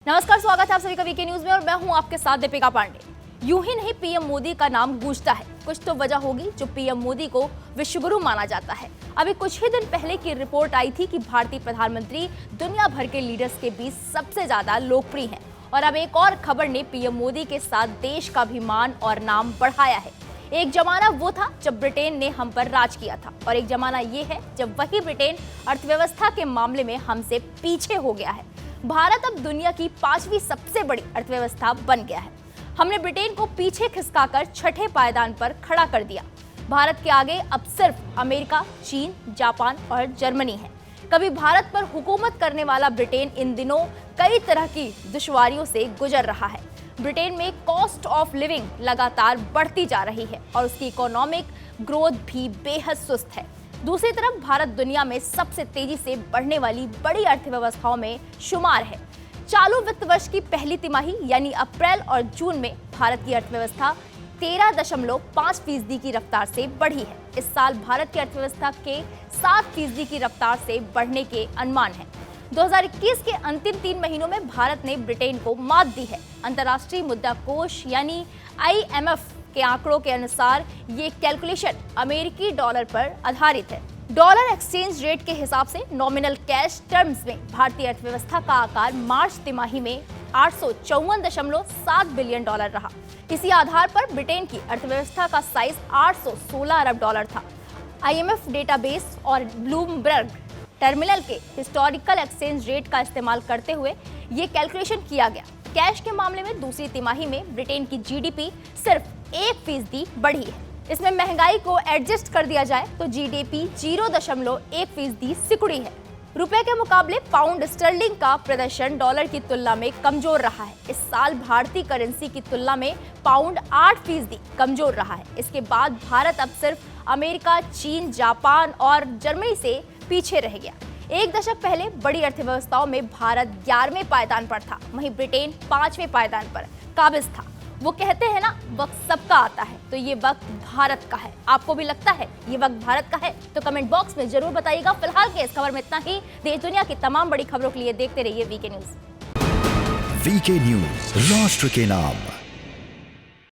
नमस्कार, स्वागत है आप सभी का वीके न्यूज में और मैं हूं आपके साथ दीपिका पांडे। यूं ही नहीं, पीएम मोदी का नाम गूंजता है। कुछ तो वजह होगी जो पीएम मोदी को विश्वगुरु माना जाता है। अभी कुछ ही दिन पहले की रिपोर्ट आई थी कि भारतीय प्रधानमंत्री दुनिया भर के लीडर्स के बीच सबसे ज्यादा लोकप्रिय हैं। और अब एक और खबर ने पीएम मोदी के साथ देश का भी मान और नाम बढ़ाया है। एक जमाना वो था जब ब्रिटेन ने हम पर राज किया था और एक जमाना ये है जब वही ब्रिटेन अर्थव्यवस्था के मामले में हमसे पीछे हो गया है। भारत अब दुनिया की 5वीं सबसे बड़ी अर्थव्यवस्था बन गया है। हमने ब्रिटेन को पीछे खिसकाकर छठे पायदान पर खड़ा कर दिया। भारत के आगे अब सिर्फ अमेरिका, चीन, जापान और जर्मनी है। कभी भारत पर हुकूमत करने वाला ब्रिटेन इन दिनों कई तरह की दुश्वारियों से गुजर रहा है। ब्रिटेन में कॉस्ट ऑफ लिविंग लगातार बढ़ती जा रही है और उसकी इकोनॉमिक ग्रोथ भी बेहद सुस्त है। दूसरी तरफ भारत दुनिया में सबसे तेजी से बढ़ने वाली बड़ी अर्थव्यवस्थाओं में शुमार है। चालू वित्त वर्ष की पहली तिमाही यानी अप्रैल और जून में भारत की अर्थव्यवस्था 13.5% की रफ्तार से बढ़ी है। इस साल भारत की अर्थव्यवस्था के 7% की रफ्तार से बढ़ने के अनुमान है। 2021 के अंतिम 3 महीनों में भारत ने ब्रिटेन को मात दी है। अंतर्राष्ट्रीय मुद्रा कोष यानी IMF के आंकड़ों के अनुसार ये कैलकुलेशन अमेरिकी डॉलर पर आधारित है। डॉलर एक्सचेंज रेट के हिसाब से नॉमिनल कैश टर्म्स में भारतीय अर्थव्यवस्था का आकार मार्च तिमाही में 854.7 बिलियन डॉलर रहा। इसी आधार पर ब्रिटेन की अर्थव्यवस्था का साइज 816 अरब डॉलर था। IMF डेटाबेस और ब्लूमबर्ग टर्मिनल के हिस्टोरिकल एक्सचेंज रेट का इस्तेमाल करते हुए ये कैलकुलेशन किया गया। कैश के मामले में दूसरी तिमाही में ब्रिटेन की GDP सिर्फ 1% बढ़ी है। इसमें महंगाई को एडजस्ट कर दिया जाए तो GDP 0.1% सिकुड़ी है। रुपए के मुकाबले पाउंड स्टर्लिंग का प्रदर्शन डॉलर की तुलना में कमजोर रहा है। इस साल भारतीय करेंसी की तुलना में पाउंड 8% कमजोर रहा है। इसके बाद भारत अब सिर्फ अमेरिका, चीन, जापान और जर्मनी से पीछे रह गया। एक दशक पहले बड़ी अर्थव्यवस्थाओं में भारत 11वें पायदान पर था, वहीं ब्रिटेन 5वें पायदान पर काबिज था। वो कहते हैं ना, वक्त सबका आता है, तो ये वक्त भारत का है। आपको भी लगता है ये वक्त भारत का है? तो कमेंट बॉक्स में जरूर बताइएगा। फिलहाल के इस खबर में इतना ही। देश दुनिया की तमाम बड़ी खबरों के लिए देखते रहिए वीके न्यूज। वीके न्यूज, राष्ट्र के नाम।